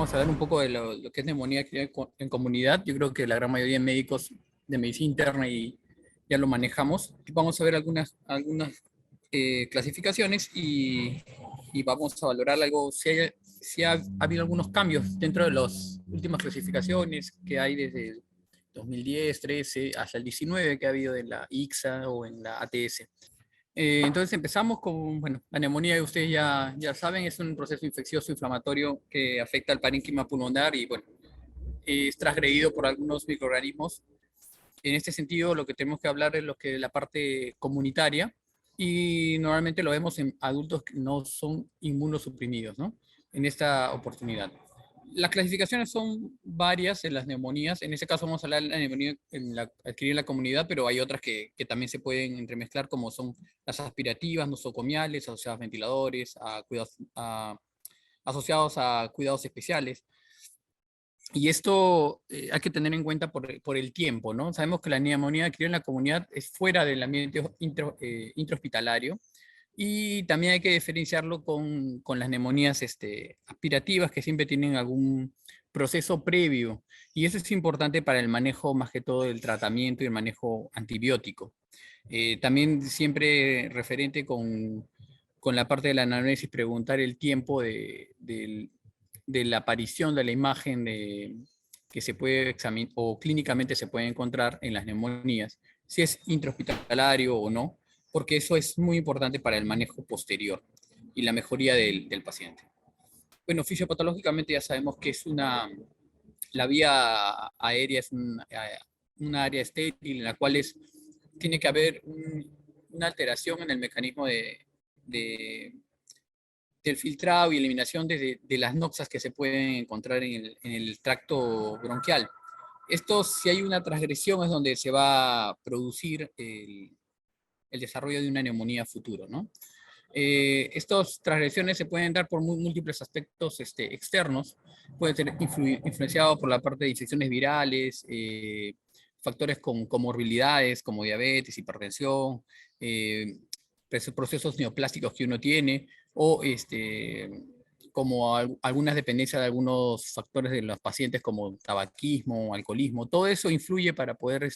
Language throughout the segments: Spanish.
vamos a ver un poco de lo que es neumonía en comunidad. Yo creo que la gran mayoría de médicos de medicina interna ya lo manejamos. Vamos a ver algunas clasificaciones y vamos a valorar algo, si ha habido algunos cambios dentro de las últimas clasificaciones que hay desde el 2010, 13 hasta el 19 que ha habido en la ICSA o en la ATS. Entonces empezamos con, bueno, la neumonía, ustedes ya saben, es un proceso infeccioso inflamatorio que afecta al parénquima pulmonar y, bueno, es transgredido por algunos microorganismos. En este sentido, lo que tenemos que hablar es la parte comunitaria, y normalmente lo vemos en adultos que no son inmunosuprimidos, ¿no? En esta oportunidad. Las clasificaciones son varias en las neumonías. En este caso vamos a hablar de la neumonía adquirida en la comunidad, pero hay otras que también se pueden entremezclar, como son las aspirativas, nosocomiales, asociadas a ventiladores, asociados a cuidados especiales. Y esto hay que tener en cuenta por el tiempo, ¿no? Sabemos que la neumonía adquirida en la comunidad es fuera del ambiente intrahospitalario, y también hay que diferenciarlo con las neumonías aspirativas, que siempre tienen algún proceso previo, y eso es importante para el manejo, más que todo, del tratamiento y el manejo antibiótico. También siempre referente con la parte de la anamnesis, preguntar el tiempo de la aparición de la imagen que se puede examinar o clínicamente se puede encontrar en las neumonías, si es intrahospitalario o no, porque eso es muy importante para el manejo posterior y la mejoría del paciente. Bueno, fisiopatológicamente ya sabemos que la vía aérea es una área estéril en la cual tiene que haber una alteración en el mecanismo del filtrado y eliminación de las noxas que se pueden encontrar en el tracto bronquial. Esto, si hay una transgresión, es donde se va a producir el desarrollo de una neumonía futuro, ¿no? Estas transgresiones se pueden dar por múltiples aspectos externos. Pueden ser influenciados por la parte de infecciones virales, factores con comorbilidades como diabetes, hipertensión, procesos neoplásticos que uno tiene, o como algunas dependencias de algunos factores de los pacientes, como tabaquismo, alcoholismo. Todo eso influye para poder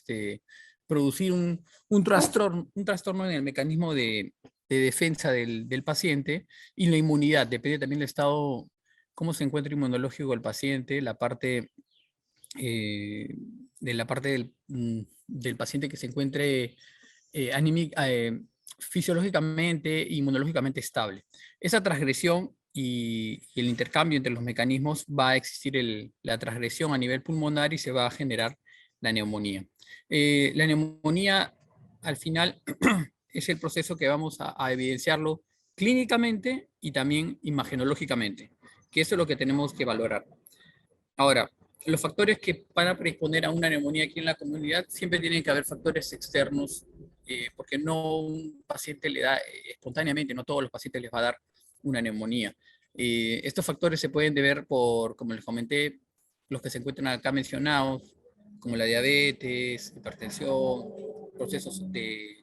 producir un trastorno en el mecanismo de defensa del paciente, y la inmunidad. Depende también del estado, cómo se encuentra inmunológico el paciente, la parte del paciente que se encuentre fisiológicamente, inmunológicamente estable. Esa transgresión y el intercambio entre los mecanismos, va a existir la transgresión a nivel pulmonar y se va a generar la neumonía. La neumonía, al final, es el proceso que vamos a evidenciarlo clínicamente y también imagenológicamente, que eso es lo que tenemos que valorar. Ahora, los factores que van a predisponer a una neumonía aquí en la comunidad, siempre tienen que haber factores externos, porque no un paciente le da espontáneamente, no todos los pacientes les va a dar una neumonía. Estos factores se pueden deber por, como les comenté, los que se encuentran acá mencionados, como la diabetes, hipertensión, procesos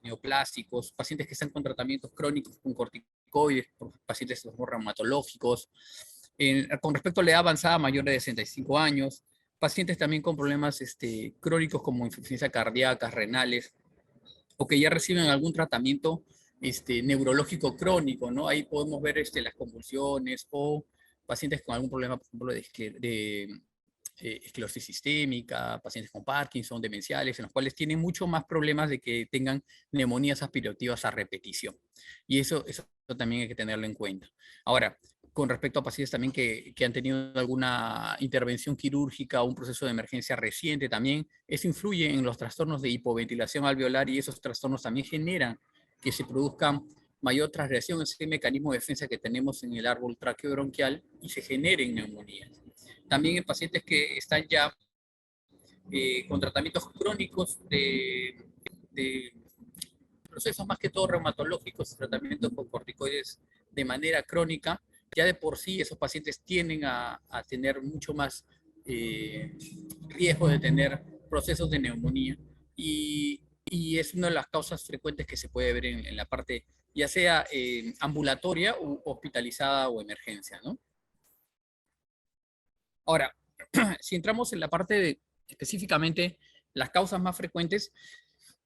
neoplásticos, pacientes que están con tratamientos crónicos con corticoides, pacientes reumatológicos, con respecto a la edad avanzada mayor de 65 años, pacientes también con problemas crónicos como insuficiencia cardíaca, renales, o que ya reciben algún tratamiento neurológico crónico, ¿no? Ahí podemos ver las convulsiones, o pacientes con algún problema, por ejemplo, de esclerosis sistémica, pacientes con Parkinson, demenciales, en los cuales tienen mucho más problemas de que tengan neumonías aspirativas a repetición. Y eso también hay que tenerlo en cuenta. Ahora, con respecto a pacientes también que han tenido alguna intervención quirúrgica o un proceso de emergencia reciente también, eso influye en los trastornos de hipoventilación alveolar, y esos trastornos también generan que se produzcan mayor transgresión en ese mecanismo de defensa que tenemos en el árbol traqueobronquial y se generen neumonías. También en pacientes que están ya con tratamientos crónicos de procesos más que todo reumatológicos, tratamientos con corticoides de manera crónica, ya de por sí esos pacientes tienden a tener mucho más riesgo de tener procesos de neumonía, y es una de las causas frecuentes que se puede ver en la parte, ya sea ambulatoria, u hospitalizada o emergencia, ¿no? Ahora, si entramos en la parte de específicamente las causas más frecuentes,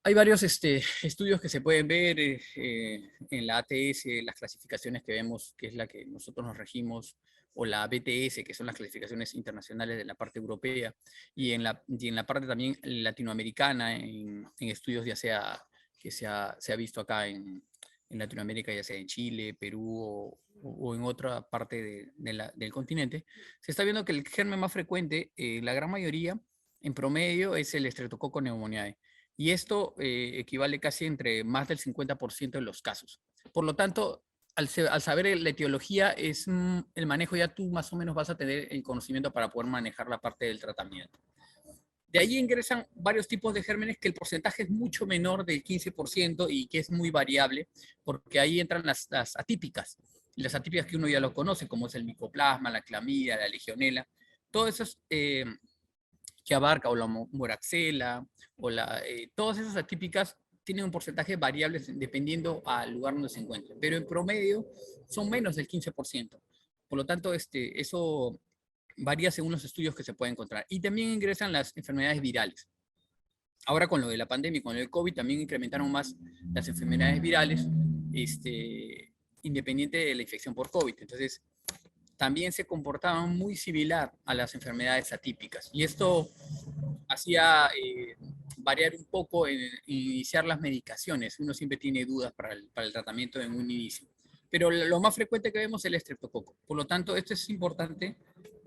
hay varios estudios que se pueden ver en la ATS, las clasificaciones que vemos, que es la que nosotros nos regimos, o la BTS, que son las clasificaciones internacionales de la parte europea, y en la parte también latinoamericana, en estudios ya sea que se ha visto acá en Latinoamérica, ya sea en Chile, Perú o en otra parte del continente, se está viendo que el germen más frecuente, la gran mayoría, en promedio, es el Streptococcus pneumoniae. Y esto equivale casi entre más del 50% de los casos. Por lo tanto, al saber la etiología, es el manejo, ya tú más o menos vas a tener el conocimiento para poder manejar la parte del tratamiento. De ahí ingresan varios tipos de gérmenes que el porcentaje es mucho menor del 15% y que es muy variable, porque ahí entran las atípicas. Las atípicas que uno ya lo conoce, como es el micoplasma, la clamidia, la legionela. Todos esos que abarca, o la moraxela, todas esas atípicas tienen un porcentaje variable dependiendo al lugar donde se encuentren, pero en promedio son menos del 15%. Por lo tanto, eso varía según los estudios que se pueden encontrar. Y también ingresan las enfermedades virales. Ahora con lo de la pandemia, con el COVID, también incrementaron más las enfermedades virales, independiente de la infección por COVID. Entonces, también se comportaban muy similar a las enfermedades atípicas. Y esto hacía variar un poco en iniciar las medicaciones. Uno siempre tiene dudas para el tratamiento en un inicio. Pero lo más frecuente que vemos es el estreptococo. Por lo tanto, esto es importante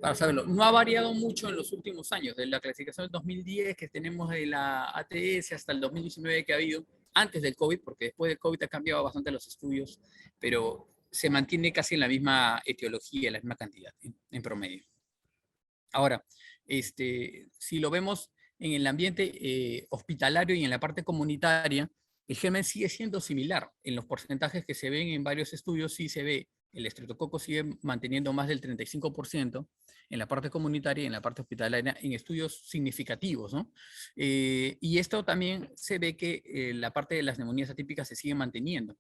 para saberlo. No ha variado mucho en los últimos años, de la clasificación del 2010 que tenemos de la ATS hasta el 2019 que ha habido, antes del COVID, porque después del COVID ha cambiado bastante los estudios, pero se mantiene casi en la misma etiología, en la misma cantidad, en promedio. Ahora, si lo vemos en el ambiente hospitalario y en la parte comunitaria, el germen sigue siendo similar. En los porcentajes que se ven en varios estudios, sí se ve, el estreptococo sigue manteniendo más del 35% en la parte comunitaria y en la parte hospitalaria, en estudios significativos, ¿no? Y esto también se ve que la parte de las neumonías atípicas se sigue manteniendo.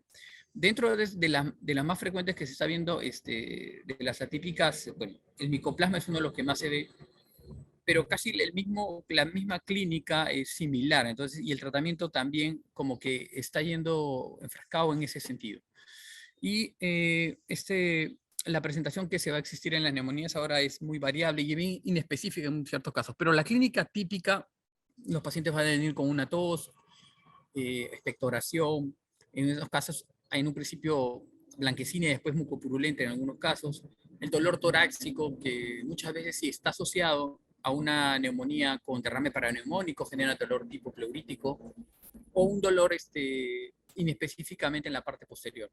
Dentro de las más frecuentes que se está viendo, de las atípicas, bueno, el micoplasma es uno de los que más se ve, pero casi la misma clínica es similar, entonces, y el tratamiento también como que está yendo enfrascado en ese sentido. Y la presentación que se va a existir en las neumonías ahora es muy variable y bien inespecífica en ciertos casos, pero la clínica típica, los pacientes van a venir con una tos, expectoración, en esos casos, en un principio blanquecina y después mucopurulenta en algunos casos, el dolor torácico, que muchas veces sí está asociado a una neumonía con derrame paraneumónico, genera dolor tipo pleurítico, o un dolor inespecíficamente en la parte posterior.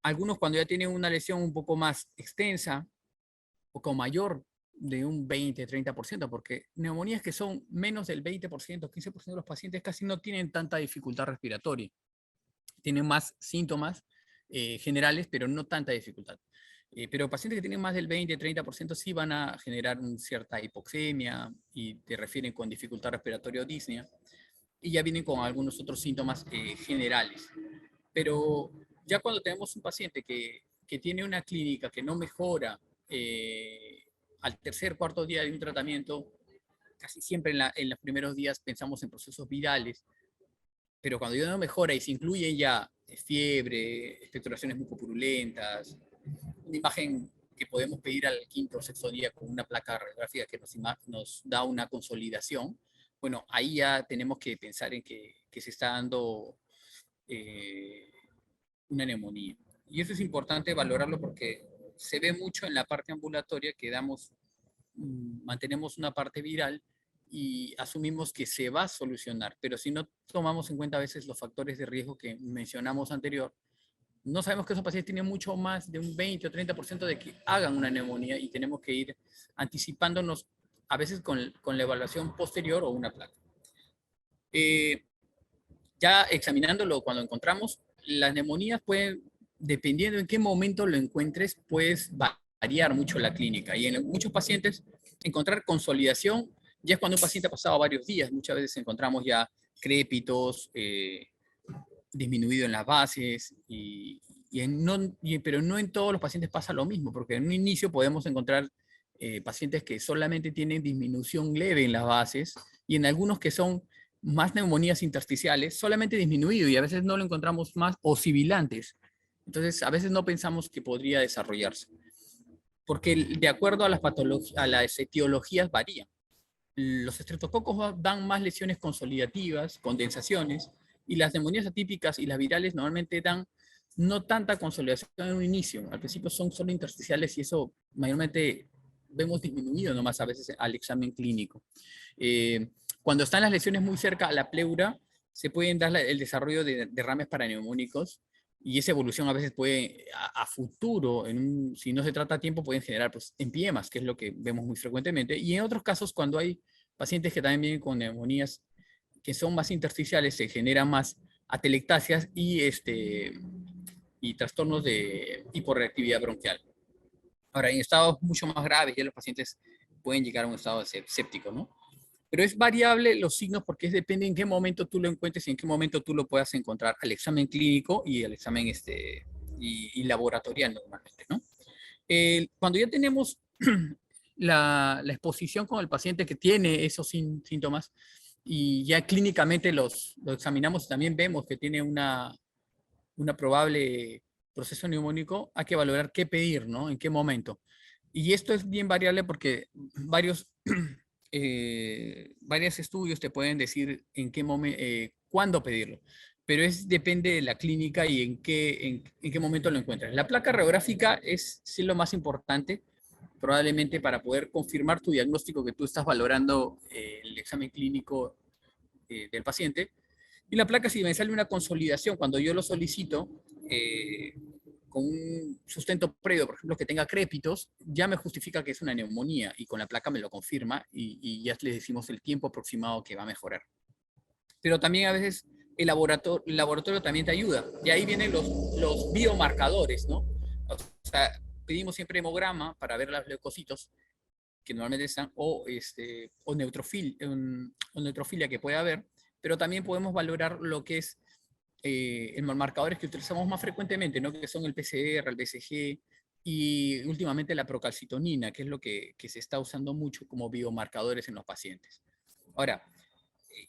Algunos cuando ya tienen una lesión un poco más extensa o con mayor de un 20-30%, porque neumonías que son menos del 20%, 15% de los pacientes casi no tienen tanta dificultad respiratoria. Tienen más síntomas generales, pero no tanta dificultad. Pero pacientes que tienen más del 20-30% sí van a generar una cierta hipoxemia y te refieren con dificultad respiratoria o disnea, y ya vienen con algunos otros síntomas generales. Pero ya cuando tenemos un paciente que tiene una clínica que no mejora al tercer, cuarto día de un tratamiento, casi siempre en los primeros días pensamos en procesos virales, pero cuando ya no mejora y se incluyen ya fiebre, expectoraciones mucopurulentas, una imagen que podemos pedir al quinto o sexto día con una placa radiográfica que nos da una consolidación, bueno, ahí ya tenemos que pensar en que se está dando eh, una neumonía. Y eso es importante valorarlo porque se ve mucho en la parte ambulatoria que mantenemos una parte viral y asumimos que se va a solucionar, pero si no tomamos en cuenta a veces los factores de riesgo que mencionamos anterior, no sabemos que esos pacientes tienen mucho más de un 20 o 30% de que hagan una neumonía y tenemos que ir anticipándonos a veces con la evaluación posterior o una placa. Ya examinándolo cuando encontramos, las neumonías pueden, dependiendo en qué momento lo encuentres, puedes variar mucho la clínica. Y en muchos pacientes, encontrar consolidación ya es cuando un paciente ha pasado varios días. Muchas veces encontramos ya crépitos, disminuido en las bases, pero no en todos los pacientes pasa lo mismo, porque en un inicio podemos encontrar pacientes que solamente tienen disminución leve en las bases y en algunos que son más neumonías intersticiales, solamente disminuido y a veces no lo encontramos más o sibilantes. Entonces, a veces no pensamos que podría desarrollarse, porque de acuerdo a a las etiologías varían. Los estreptococos dan más lesiones consolidativas, condensaciones, y las neumonías atípicas y las virales normalmente dan no tanta consolidación en un inicio. Al principio son solo intersticiales y eso mayormente vemos disminuido nomás a veces al examen clínico. Cuando están las lesiones muy cerca a la pleura, se pueden dar el desarrollo de derrames paraneumónicos y esa evolución a veces puede, a futuro, si no se trata a tiempo, pueden generar pues, empiemas, que es lo que vemos muy frecuentemente. Y en otros casos, cuando hay pacientes que también vienen con neumonías que son más intersticiales, se generan más atelectasias y trastornos de hiporreactividad bronquial. Ahora, en estados mucho más graves, ya los pacientes pueden llegar a un estado séptico, ¿no? Pero es variable los signos porque depende en qué momento tú lo encuentres y en qué momento tú lo puedas encontrar al examen clínico y al examen y laboratorial normalmente, ¿no? Cuando ya tenemos la exposición con el paciente que tiene esos síntomas y ya clínicamente lo examinamos y también vemos que tiene una probable proceso neumónico, hay que valorar qué pedir, ¿no? En qué momento. Y esto es bien variable porque varios estudios te pueden decir en qué momento, cuándo pedirlo, pero depende de la clínica y en qué momento lo encuentras. La placa radiográfica es sí lo más importante, probablemente para poder confirmar tu diagnóstico que tú estás valorando el examen clínico del paciente. Y la placa, si me sale una consolidación, cuando yo lo solicito, eh, con un sustento previo, por ejemplo, que tenga crépitos, ya me justifica que es una neumonía y con la placa me lo confirma y ya le decimos el tiempo aproximado que va a mejorar. Pero también a veces el laboratorio también te ayuda. Y ahí vienen los biomarcadores, ¿no? O sea, pedimos siempre hemograma para ver los leucocitos, que normalmente están, o neutrofilia que puede haber, pero también podemos valorar lo que es los marcadores que utilizamos más frecuentemente, ¿no? Que son el PCR, el BCG y últimamente la procalcitonina, que es lo que se está usando mucho como biomarcadores en los pacientes. Ahora,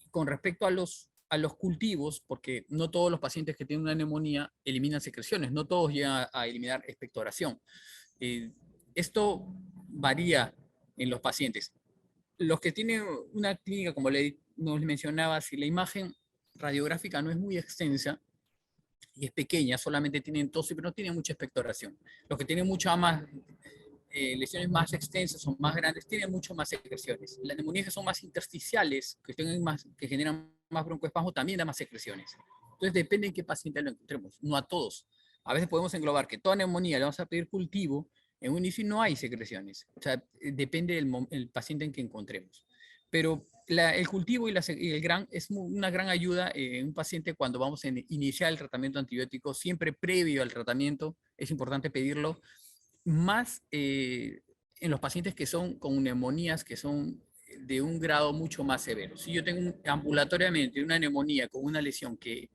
con respecto a los cultivos, porque no todos los pacientes que tienen una neumonía eliminan secreciones, no todos llegan a eliminar expectoración. Eh, Esto varía en los pacientes. Los que tienen una clínica, como nos mencionaba, si la imagen radiográfica no es muy extensa y es pequeña, solamente tienen tos, pero no tienen mucha expectoración. Los que tienen muchas más lesiones más extensas o más grandes tienen mucho más secreciones. Las neumonías que son más intersticiales, que generan más broncoespasmo, también dan más secreciones. Entonces depende en qué paciente lo encontremos, no a todos. A veces podemos englobar que toda neumonía le vamos a pedir cultivo, en un inicio no hay secreciones. O sea, depende del paciente en que encontremos. Pero el cultivo y el GRAN es una gran ayuda en un paciente cuando vamos a iniciar el tratamiento antibiótico. Siempre previo al tratamiento es importante pedirlo más en los pacientes que son con neumonías que son de un grado mucho más severo. Si yo tengo ambulatoriamente una neumonía con una lesión que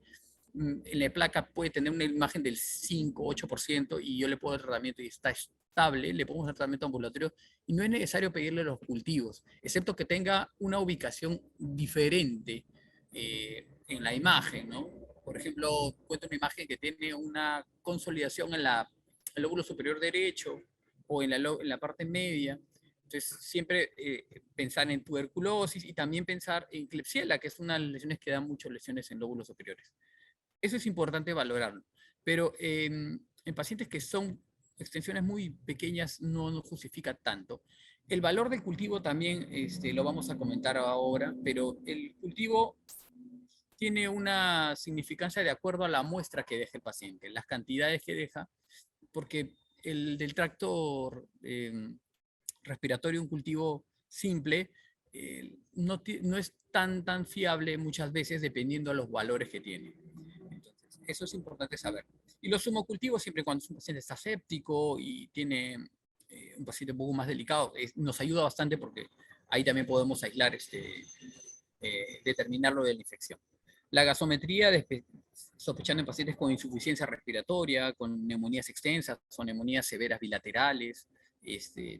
en la placa puede tener una imagen del 5-8% y yo le puedo dar tratamiento y está estable, le podemos dar tratamiento ambulatorio y no es necesario pedirle los cultivos, excepto que tenga una ubicación diferente en la imagen, ¿no? Por ejemplo, cuento una imagen que tiene una consolidación en el lóbulo superior derecho o en la parte media. Entonces, siempre pensar en tuberculosis y también pensar en Klebsiella, que es una de las lesiones que dan muchas lesiones en lóbulos superiores. Eso es importante valorarlo. Pero en pacientes que son extensiones muy pequeñas no justifica tanto. El valor del cultivo también lo vamos a comentar ahora, pero el cultivo tiene una significancia de acuerdo a la muestra que deja el paciente, las cantidades que deja, porque el del tracto respiratorio, un cultivo simple, no es tan fiable muchas veces dependiendo de los valores que tiene. Entonces, eso es importante saber. Y los sumocultivos, siempre cuando un paciente está séptico y tiene un paciente un poco más delicado, nos ayuda bastante porque ahí también podemos aislar, determinarlo de la infección. La gasometría, sospechando en pacientes con insuficiencia respiratoria, con neumonías extensas o neumonías severas bilaterales,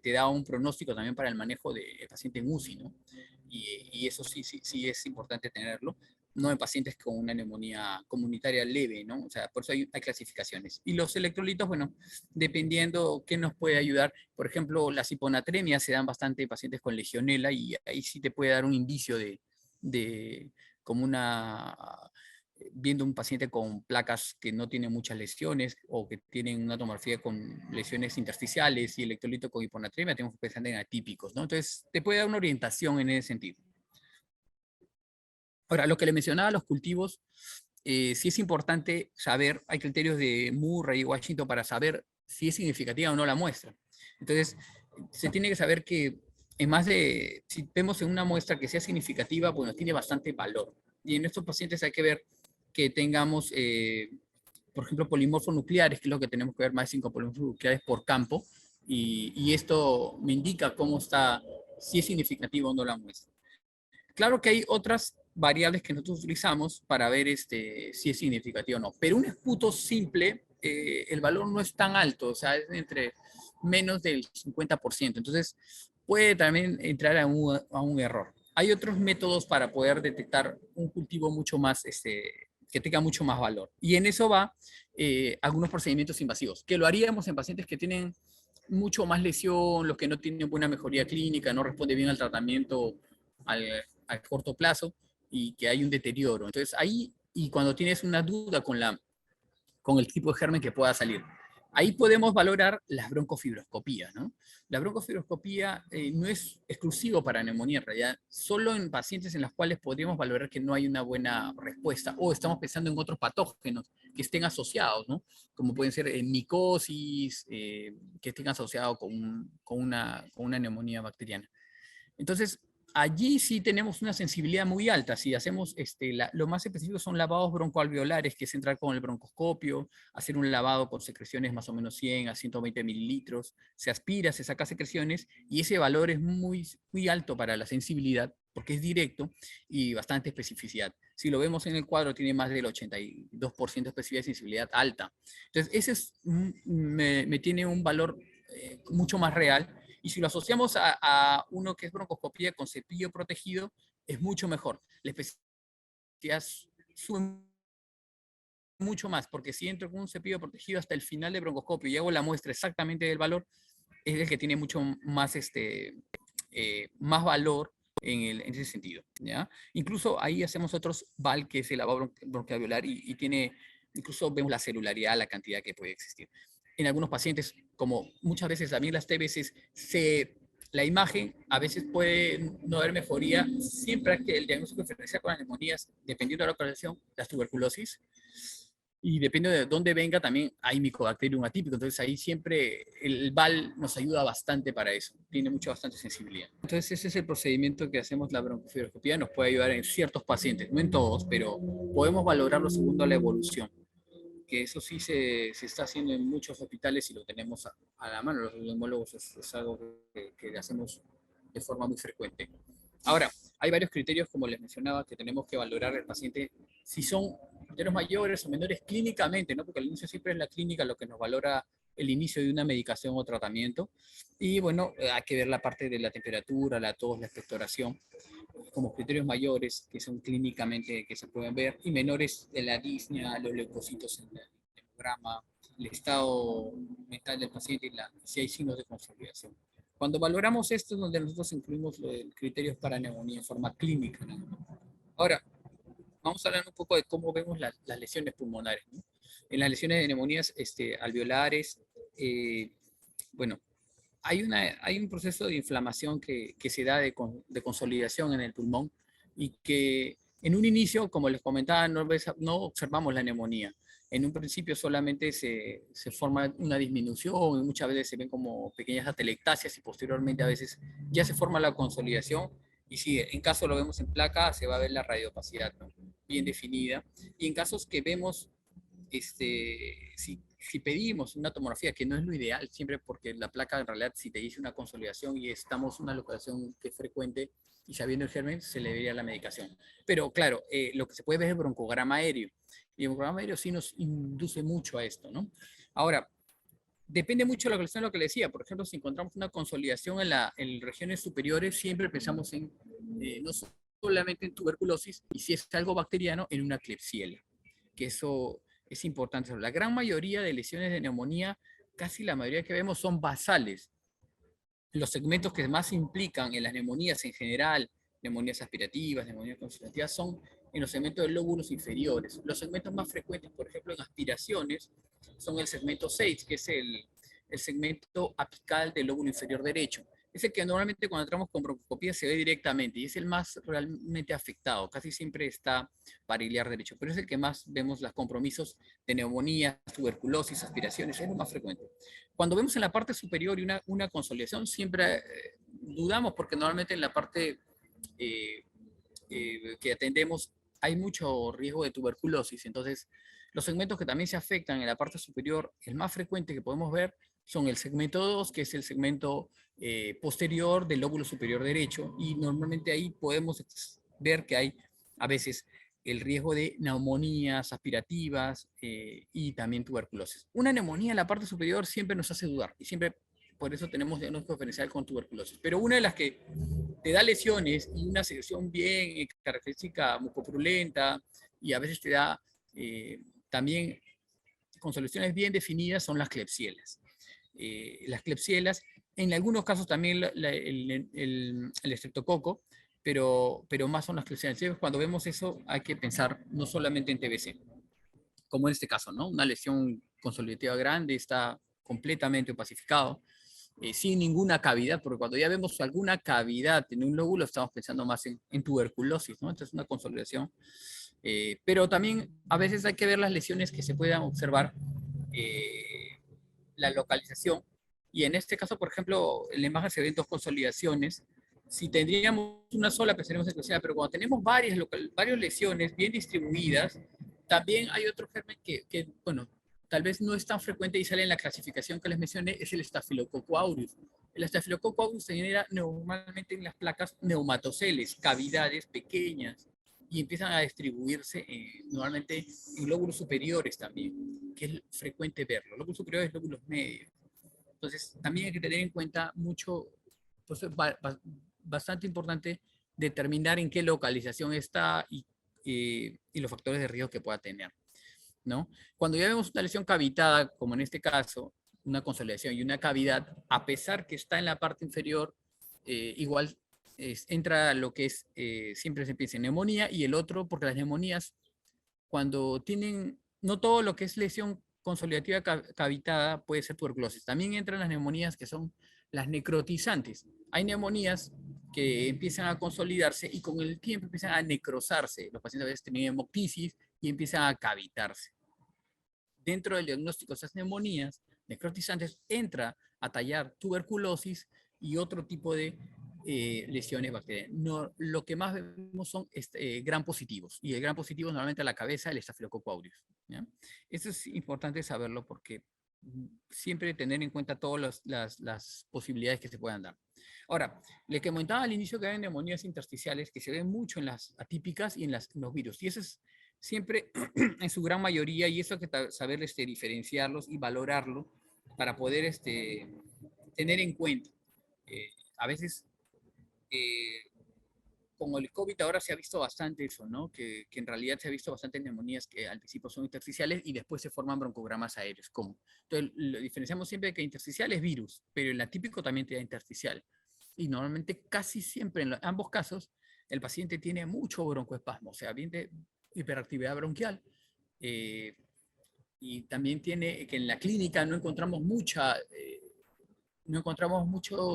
te da un pronóstico también para el manejo del paciente en UCI, ¿no? Y eso sí es importante tenerlo, no en pacientes con una neumonía comunitaria leve, ¿no? O sea, por eso hay clasificaciones. Y los electrolitos, bueno, dependiendo qué nos puede ayudar, por ejemplo, las hiponatremias se dan bastante en pacientes con legionela y ahí sí te puede dar un indicio de como viendo un paciente con placas que no tienen muchas lesiones o que tienen una tomografía con lesiones intersticiales y electrolito con hiponatremia, tenemos que pensar en atípicos, ¿no? Entonces, te puede dar una orientación en ese sentido. Ahora, lo que le mencionaba a los cultivos, sí es importante saber, hay criterios de Murray y Washington para saber si es significativa o no la muestra. Entonces, se tiene que saber que si vemos en una muestra que sea significativa, bueno, tiene bastante valor. Y en estos pacientes hay que ver que tengamos, por ejemplo, polimorfos nucleares, que es lo que tenemos que ver, más de 5 polimorfos nucleares por campo, y esto me indica cómo está, si es significativa o no la muestra. Claro que hay otras variables que nosotros utilizamos para ver si es significativo o no, pero un esputo simple, el valor no es tan alto, o sea, es entre menos del 50%, entonces puede también entrar a un error. Hay otros métodos para poder detectar un cultivo mucho más, que tenga mucho más valor. Y en eso va algunos procedimientos invasivos, que lo haríamos en pacientes que tienen mucho más lesión, los que no tienen buena mejoría clínica, no responde bien al tratamiento al, a corto plazo y que hay un deterioro. Entonces ahí, y cuando tienes una duda con el tipo de germen que pueda salir, ahí podemos valorar las broncofibroscopías, ¿no? La broncofibroscopía no es exclusivo para neumonía, en realidad, solo en pacientes en los cuales podríamos valorar que no hay una buena respuesta o estamos pensando en otros patógenos que estén asociados, ¿no? Como pueden ser micosis, que estén asociados con una neumonía bacteriana. Entonces, allí sí tenemos una sensibilidad muy alta. Si hacemos, lo más específico son lavados broncoalveolares, que es entrar con el broncoscopio, hacer un lavado con secreciones más o menos 100 a 120 mililitros, se aspira, se saca secreciones y ese valor es muy, muy alto para la sensibilidad porque es directo y bastante especificidad. Si lo vemos en el cuadro, tiene más del 82% de especificidad y sensibilidad alta. Entonces, me tiene un valor mucho más real y si lo asociamos a uno que es broncoscopía con cepillo protegido, es mucho mejor. La especificidad sube mucho más, porque si entro con un cepillo protegido hasta el final de broncoscopio y hago la muestra exactamente del valor, es el que tiene mucho más, más valor en ese sentido. ¿Ya? Incluso ahí hacemos otros VAL, que es el lavado broncoalveolar, y tiene, incluso vemos la celularidad, la cantidad que puede existir. En algunos pacientes, como muchas veces también las TBCs, la imagen a veces puede no haber mejoría, siempre que el diagnóstico diferencial con las neumonías, dependiendo de la localización, las tuberculosis, y depende de dónde venga, también hay Mycobacterium atípico. Entonces ahí siempre el VAL nos ayuda bastante para eso. Tiene bastante sensibilidad. Entonces ese es el procedimiento que hacemos la broncofibroscopía. Nos puede ayudar en ciertos pacientes, no en todos, pero podemos valorarlo según la evolución. Que eso sí se está haciendo en muchos hospitales y lo tenemos a la mano. Los neumólogos es algo que hacemos de forma muy frecuente. Ahora, hay varios criterios, como les mencionaba, que tenemos que valorar al paciente si son criterios mayores o menores clínicamente, ¿no? Porque al inicio siempre es la clínica lo que nos valora el inicio de una medicación o tratamiento. Y bueno, hay que ver la parte de la temperatura, la tos, la expectoración, como criterios mayores que son clínicamente que se pueden ver, y menores de la disnea, los leucocitos en el hemograma, el estado mental del paciente y si hay signos de consolidación. Cuando valoramos esto es donde nosotros incluimos los criterios para neumonía en forma clínica, ¿no? Ahora, vamos a hablar un poco de cómo vemos las lesiones pulmonares, ¿no? En las lesiones de neumonías alveolares, bueno, hay un proceso de inflamación que se da de consolidación en el pulmón y que en un inicio, como les comentaba, no observamos la neumonía. En un principio solamente se forma una disminución y muchas veces se ven como pequeñas atelectasias y posteriormente a veces ya se forma la consolidación y si en caso lo vemos en placa se va a ver la radiopacidad, ¿no? Bien definida. Y en casos que vemos si pedimos una tomografía, que no es lo ideal, siempre porque la placa en realidad, si te dice una consolidación y estamos en una localización que es frecuente y sabiendo el germen, se le debería la medicación. Pero claro, lo que se puede ver es el broncograma aéreo. Y el broncograma aéreo sí nos induce mucho a esto, ¿no? Ahora, Depende mucho de la localización, lo que le decía. Por ejemplo, si encontramos una consolidación en regiones superiores, siempre pensamos en no solamente en tuberculosis, y si es algo bacteriano, en una Klebsiella, que eso es importante. La gran mayoría de lesiones de neumonía, casi la mayoría que vemos son basales. Los segmentos que más implican en las neumonías en general, neumonías aspirativas, neumonías constitutivas, son en los segmentos de lóbulos inferiores. Los segmentos más frecuentes, por ejemplo, en aspiraciones, son el segmento 6, que es el segmento apical del lóbulo inferior derecho. Es el que normalmente cuando entramos con broncoscopía se ve directamente y es el más realmente afectado. Casi siempre está pariliar derecho, pero es el que más vemos los compromisos de neumonía, tuberculosis, aspiraciones, es lo más frecuente. Cuando vemos en la parte superior y una consolidación, siempre dudamos porque normalmente en la parte eh, que atendemos hay mucho riesgo de tuberculosis. Entonces, los segmentos que también se afectan en la parte superior, el más frecuente que podemos ver son el segmento 2, que es el segmento posterior del lóbulo superior derecho, y normalmente ahí podemos ver que hay a veces el riesgo de neumonías aspirativas y también tuberculosis. Una neumonía en la parte superior siempre nos hace dudar y siempre por eso tenemos diagnóstico diferencial con tuberculosis. Pero una de las que te da lesiones y una secreción bien característica mucopurulenta y a veces te da también con soluciones bien definidas son las Klebsielas. Las Klebsielas, en algunos casos también el estreptococo, pero más son las Klebsielas. Entonces, cuando vemos eso hay que pensar no solamente en TBC, como en este caso, ¿no? Una lesión consolidativa grande está completamente opacificado, sin ninguna cavidad, porque cuando ya vemos alguna cavidad en un lóbulo, estamos pensando más en tuberculosis, ¿no? Entonces, una consolidación. Pero también a veces hay que ver las lesiones que se puedan observar, la localización. Y en este caso, por ejemplo, en la imagen se ven dos consolidaciones. Si tendríamos una sola, pensaríamos en Klebsiella, pero cuando tenemos varias lesiones bien distribuidas, también hay otro germen bueno, tal vez no es tan frecuente y sale en la clasificación que les mencioné, es el Staphylococcus aureus. El Staphylococcus aureus se genera normalmente en las placas neumatoceles, cavidades pequeñas, y empiezan a distribuirse normalmente en lóbulos superiores también, que es frecuente verlo. Lóbulos superiores, lóbulos medios. Entonces, también hay que tener en cuenta mucho, pues, bastante importante determinar en qué localización está y los factores de riesgo que pueda tener, ¿no? Cuando ya vemos una lesión cavitada, como en este caso, una consolidación y una cavidad, a pesar que está en la parte inferior, igual entra lo que es, siempre se piensa en neumonía, y el otro, porque las neumonías, cuando tienen, no todo lo que es lesión consolidativa cavitada puede ser tuberculosis. También entran las neumonías que son las necrotizantes. Hay neumonías que empiezan a consolidarse y con el tiempo empiezan a necrosarse. Los pacientes a veces tienen hemoptisis y empiezan a cavitarse. Dentro del diagnóstico de esas neumonías necrotizantes entra a tallar tuberculosis y otro tipo de lesiones bacterianas. No, lo que más vemos son gram positivos, y el gram positivo normalmente a la cabeza, el Staphylococcus aureus. ¿Ya? Eso es importante saberlo porque siempre tener en cuenta todas las posibilidades que se puedan dar. Ahora, le comentaba al inicio que hay neumonías intersticiales que se ven mucho en las atípicas y en los virus, y eso es siempre en su gran mayoría, y eso hay que saber diferenciarlos y valorarlo para poder tener en cuenta. A veces, eh, con el COVID ahora se ha visto bastante eso, ¿no? Que en realidad se ha visto bastante neumonías que al principio son intersticiales y después se forman broncogramas aéreos. ¿Cómo? Entonces, lo diferenciamos siempre de que intersticial es virus, pero el atípico también te da intersticial. Y normalmente, casi siempre, en ambos casos, el paciente tiene mucho broncoespasmo, o sea, bien de hiperactividad bronquial. eh, y también tiene que en la clínica no encontramos muchos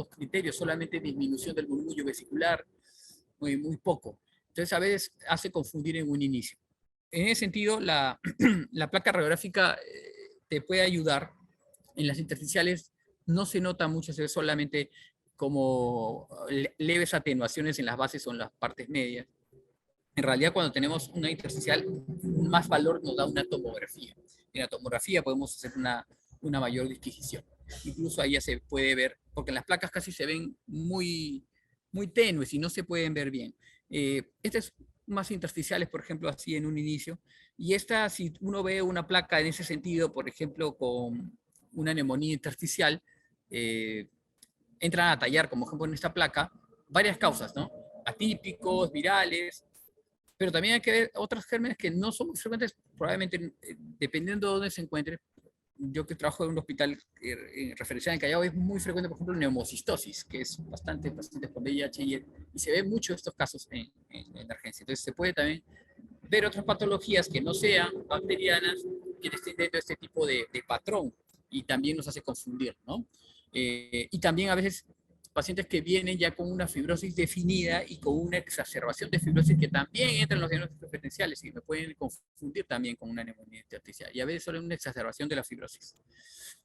criterios, solamente disminución del murmullo vesicular, muy poco. Entonces a veces hace confundir en un inicio. En ese sentido, la placa radiográfica te puede ayudar. En las intersticiales no se nota mucho, se ve solamente como leves atenuaciones en las bases o en las partes medias. En realidad, cuando tenemos una intersticial, más valor nos da una tomografía. En la tomografía podemos hacer una mayor disquisición. Incluso ahí ya se puede ver, porque en las placas casi se ven muy tenues y no se pueden ver bien. Estas más intersticiales, por ejemplo, así en un inicio. Y esta, si uno ve una placa en ese sentido, por ejemplo, una neumonía intersticial, entran a tallar, como ejemplo en esta placa, varias causas, ¿no? Atípicos, virales, pero también hay que ver otros gérmenes que no son muy frecuentes, probablemente dependiendo de dónde se encuentre. Yo que trabajo en un hospital referenciado en Callao, es muy frecuente, por ejemplo, neumocistosis, que es bastante pacientes con VIH y se ven mucho estos casos en emergencia. Entonces se puede también ver otras patologías que no sean bacterianas, que estén dentro de este tipo de patrón y también nos hace confundir, ¿no? Y también a veces pacientes que vienen ya con una fibrosis definida y con una exacerbación de fibrosis que también entra en los diagnósticos diferenciales y me pueden confundir también con una neumonía intersticial. Y a veces solo una exacerbación de la fibrosis.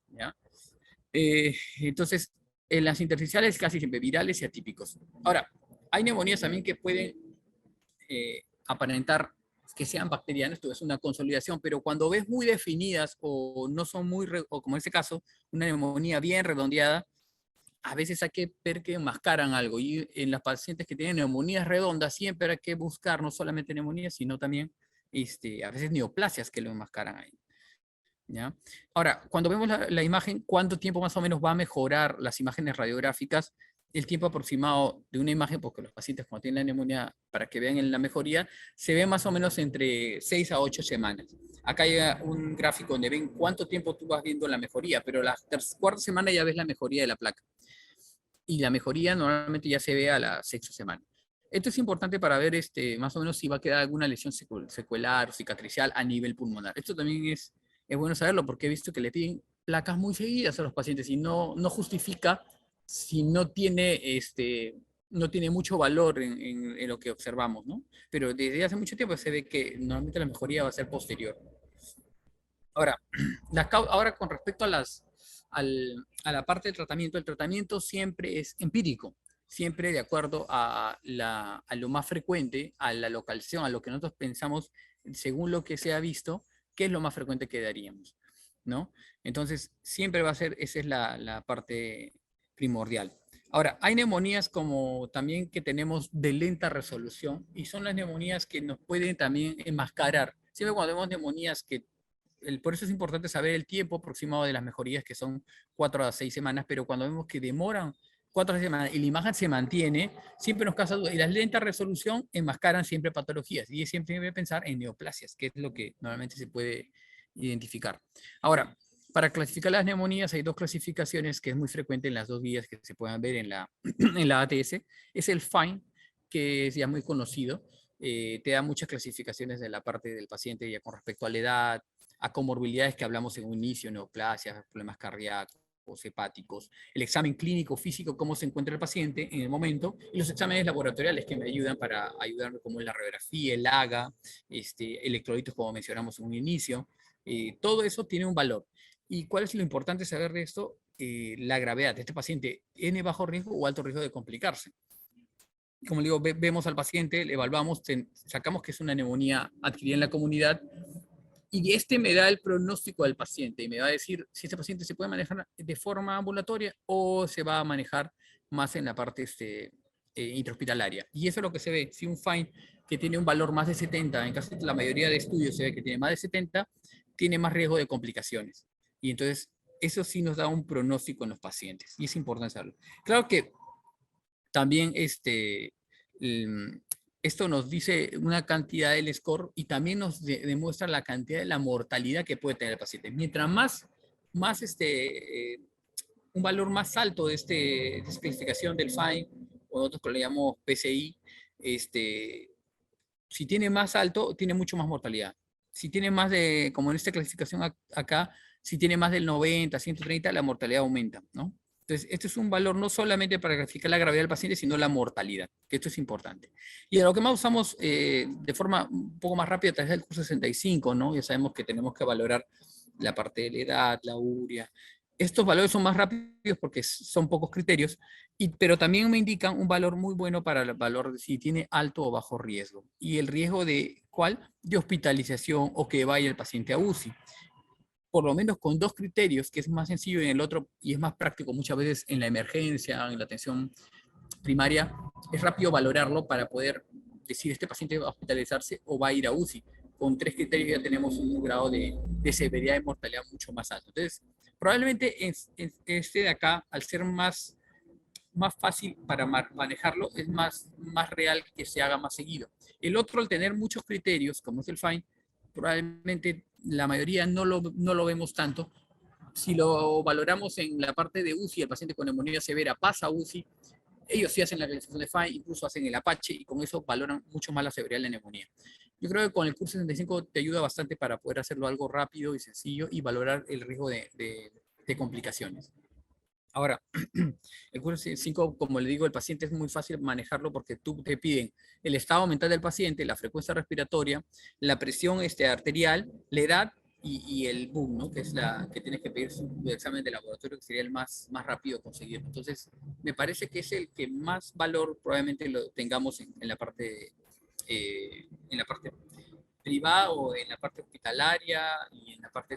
¿Ya? Entonces, en las intersticiales casi siempre virales y atípicos. Ahora, hay neumonías también que pueden aparentar que sean bacterianas, esto es una consolidación, pero cuando ves muy definidas o no son muy, o como en este caso, una neumonía bien redondeada, a veces hay que ver que enmascaran algo. Y en las pacientes que tienen neumonías redondas, siempre hay que buscar no solamente neumonías, sino también a veces neoplasias que lo enmascaran ahí. ¿Ya? Ahora, cuando vemos la imagen, ¿cuánto tiempo más o menos va a mejorar las imágenes radiográficas? El tiempo aproximado de una imagen, porque los pacientes cuando tienen la neumonía, para que vean en la mejoría, se ve más o menos entre 6 a 8 semanas. Acá hay un gráfico donde ven cuánto tiempo tú vas viendo la mejoría, pero la cuarta semana ya ves la mejoría de la placa. Y la mejoría normalmente ya se ve a la sexta semana. Esto es importante para ver más o menos si va a quedar alguna lesión secuelar o cicatricial a nivel pulmonar. Esto también es bueno saberlo porque he visto que le piden placas muy seguidas a los pacientes y no justifica si no tiene mucho valor en lo que observamos, ¿no? Pero desde hace mucho tiempo se ve que normalmente la mejoría va a ser posterior. Ahora, ahora con respecto a la parte del tratamiento, el tratamiento siempre es empírico, siempre de acuerdo a lo más frecuente, a la localización, a lo que nosotros pensamos, según lo que se ha visto, qué es lo más frecuente que daríamos, ¿no? Entonces, siempre va a ser, esa es la parte primordial. Ahora, hay neumonías como también que tenemos de lenta resolución y son las neumonías que nos pueden también enmascarar. Siempre cuando vemos neumonías que por eso es importante saber el tiempo aproximado de las mejorías, que son 4 a 6 semanas, pero cuando vemos que demoran 4 a 6 semanas y la imagen se mantiene, siempre nos causa duda. Y las lentas resolución enmascaran siempre patologías. Y es siempre debe pensar en neoplasias, que es lo que normalmente se puede identificar. Ahora, para clasificar las neumonías hay dos clasificaciones que es muy frecuente en las dos vías que se puedan ver en en la ATS. Es el FINE, que es ya muy conocido. Te da muchas clasificaciones de la parte del paciente ya con respecto a la edad, a comorbilidades que hablamos en un inicio, neoplasias, problemas cardíacos, hepáticos, el examen clínico físico, cómo se encuentra el paciente en el momento, y los exámenes laboratoriales que me ayudan para ayudar como la radiografía, el AGA, electrolitos como mencionamos en un inicio, todo eso tiene un valor. ¿Y cuál es lo importante saber de esto? La gravedad de este paciente, ¿tiene bajo riesgo o alto riesgo de complicarse? Como le digo, vemos al paciente, le evaluamos, sacamos que es una neumonía adquirida en la comunidad, y me da el pronóstico del paciente y me va a decir si este paciente se puede manejar de forma ambulatoria o se va a manejar más en la parte intrahospitalaria. Y eso es lo que se ve. Si un FINE que tiene un valor más de 70, en casi la mayoría de estudios se ve que tiene más de 70, tiene más riesgo de complicaciones. Y entonces eso sí nos da un pronóstico en los pacientes y es importante saberlo. Claro que también esto nos dice una cantidad del score y también nos demuestra la cantidad de la mortalidad que puede tener el paciente. Mientras más un valor más alto de esta clasificación del FINE, o nosotros que le llamamos PCI, si tiene más alto, tiene mucho más mortalidad. Si tiene más de, como en esta clasificación acá, si tiene más del 90, 130, la mortalidad aumenta, ¿no? Entonces, esto es un valor no solamente para graficar la gravedad del paciente, sino la mortalidad, que esto es importante. Y a lo que más usamos de forma un poco más rápida, a través del curso 65, ¿no? Ya sabemos que tenemos que valorar la parte de la edad, la urea. Estos valores son más rápidos porque son pocos criterios, pero también me indican un valor muy bueno para el valor de si tiene alto o bajo riesgo. ¿Y el riesgo de cuál? De hospitalización o que vaya el paciente a UCI. Por lo menos con dos criterios, que es más sencillo en el otro y es más práctico muchas veces en la emergencia, en la atención primaria, es rápido valorarlo para poder decir este paciente va a hospitalizarse o va a ir a UCI. Con tres criterios ya tenemos un grado de severidad y mortalidad mucho más alto. Entonces, Probablemente este de acá, al ser más fácil para manejarlo, es más real que se haga más seguido. El otro, al tener muchos criterios, como es el FINE, probablemente la mayoría no lo vemos tanto. Si lo valoramos en la parte de UCI, el paciente con neumonía severa pasa a UCI, ellos sí hacen la realización de FINE, incluso hacen el Apache y con eso valoran mucho más la severidad de la neumonía. Yo creo que con el curso 65 te ayuda bastante para poder hacerlo algo rápido y sencillo y valorar el riesgo de complicaciones. Ahora, el curso 5, como le digo, el paciente es muy fácil manejarlo porque tú te piden el estado mental del paciente, la frecuencia respiratoria, la presión arterial, la edad y el BUN, ¿no? Que es la que tienes que pedir su examen de laboratorio, que sería el más rápido conseguir. Entonces, me parece que es el que más valor probablemente lo tengamos en la parte privada o en la parte hospitalaria y en la parte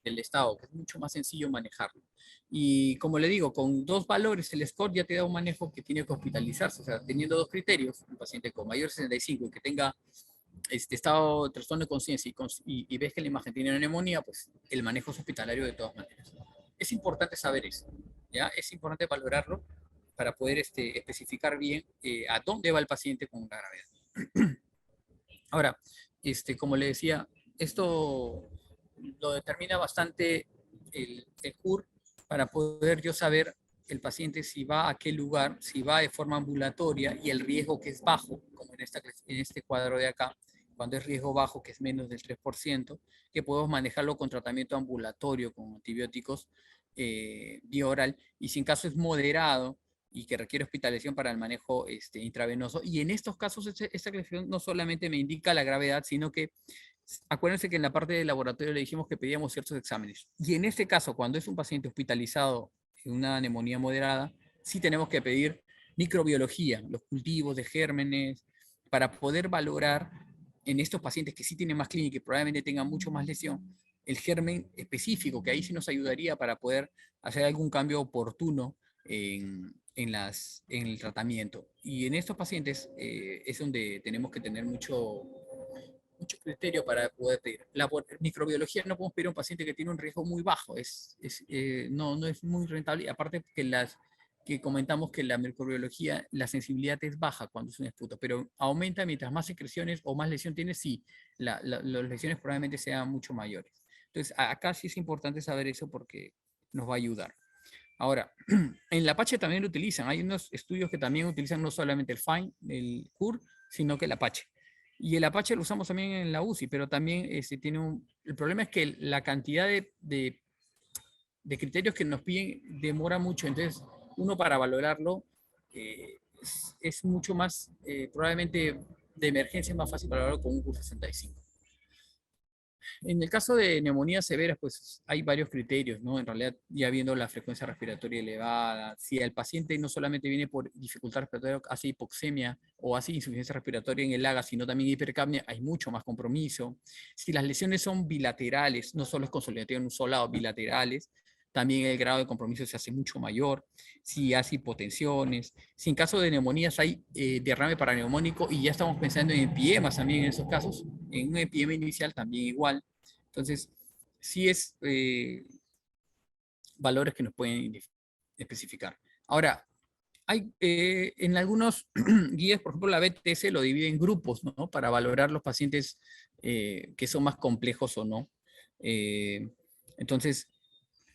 del Estado, que es mucho más sencillo manejarlo. Y como le digo, con dos valores, el score ya te da un manejo que tiene que hospitalizarse. O sea, teniendo dos criterios, un paciente con mayor de 65 y que tenga estado de trastorno de conciencia y ves que la imagen tiene una neumonía, pues el manejo es hospitalario de todas maneras. Es importante saber eso, ¿ya? Es importante valorarlo para poder especificar bien a dónde va el paciente con una gravedad. Ahora, como le decía, esto lo determina bastante el CUR para poder yo saber el paciente si va a qué lugar, si va de forma ambulatoria y el riesgo que es bajo, como en este cuadro de acá, cuando es riesgo bajo, que es menos del 3%, que podemos manejarlo con tratamiento ambulatorio, con antibióticos vía oral, y si en caso es moderado, y que requiere hospitalización para el manejo intravenoso. Y en estos casos, esta clasificación no solamente me indica la gravedad, sino que acuérdense que en la parte del laboratorio le dijimos que pedíamos ciertos exámenes. Y en este caso, cuando es un paciente hospitalizado en una neumonía moderada, sí tenemos que pedir microbiología, los cultivos de gérmenes, para poder valorar en estos pacientes que sí tienen más clínica y probablemente tengan mucho más lesión, el germen específico, que ahí sí nos ayudaría para poder hacer algún cambio oportuno en el tratamiento. Y en estos pacientes es donde tenemos que tener mucho criterio para poder pedir. La microbiología no podemos pedir a un paciente que tiene un riesgo muy bajo, no es muy rentable. Y aparte que comentamos que la microbiología, la sensibilidad es baja cuando es un esputo, pero aumenta mientras más secreciones o más lesión tiene, sí, las lesiones probablemente sean mucho mayores. Entonces, acá sí es importante saber eso porque nos va a ayudar. Ahora, en la Apache también lo utilizan. Hay unos estudios que también utilizan no solamente el FINE, el CUR, sino que el Apache. Y el Apache lo usamos también en la UCI, pero también el problema es que la cantidad de criterios que nos piden demora mucho. Entonces, uno para valorarlo es mucho más, probablemente de emergencia es más fácil valorarlo con un CUR 65. En el caso de neumonías severas, pues hay varios criterios, ¿no? En realidad, ya viendo la frecuencia respiratoria elevada, si el paciente no solamente viene por dificultad respiratoria, hace hipoxemia o hace insuficiencia respiratoria en el AGA, sino también hipercapnia, hay mucho más compromiso. Si las lesiones son bilaterales, no solo es consolidativo en un solo lado, bilaterales, también el grado de compromiso se hace mucho mayor. Si hace hipotensiones, si en caso de neumonías hay derrame paraneumónico y ya estamos pensando en empiemas también en esos casos, en un empiema inicial también igual. Entonces, sí es valores que nos pueden especificar. Ahora, hay en algunos guías, por ejemplo, la BTS lo divide en grupos, ¿no? Para valorar los pacientes que son más complejos o no. Entonces,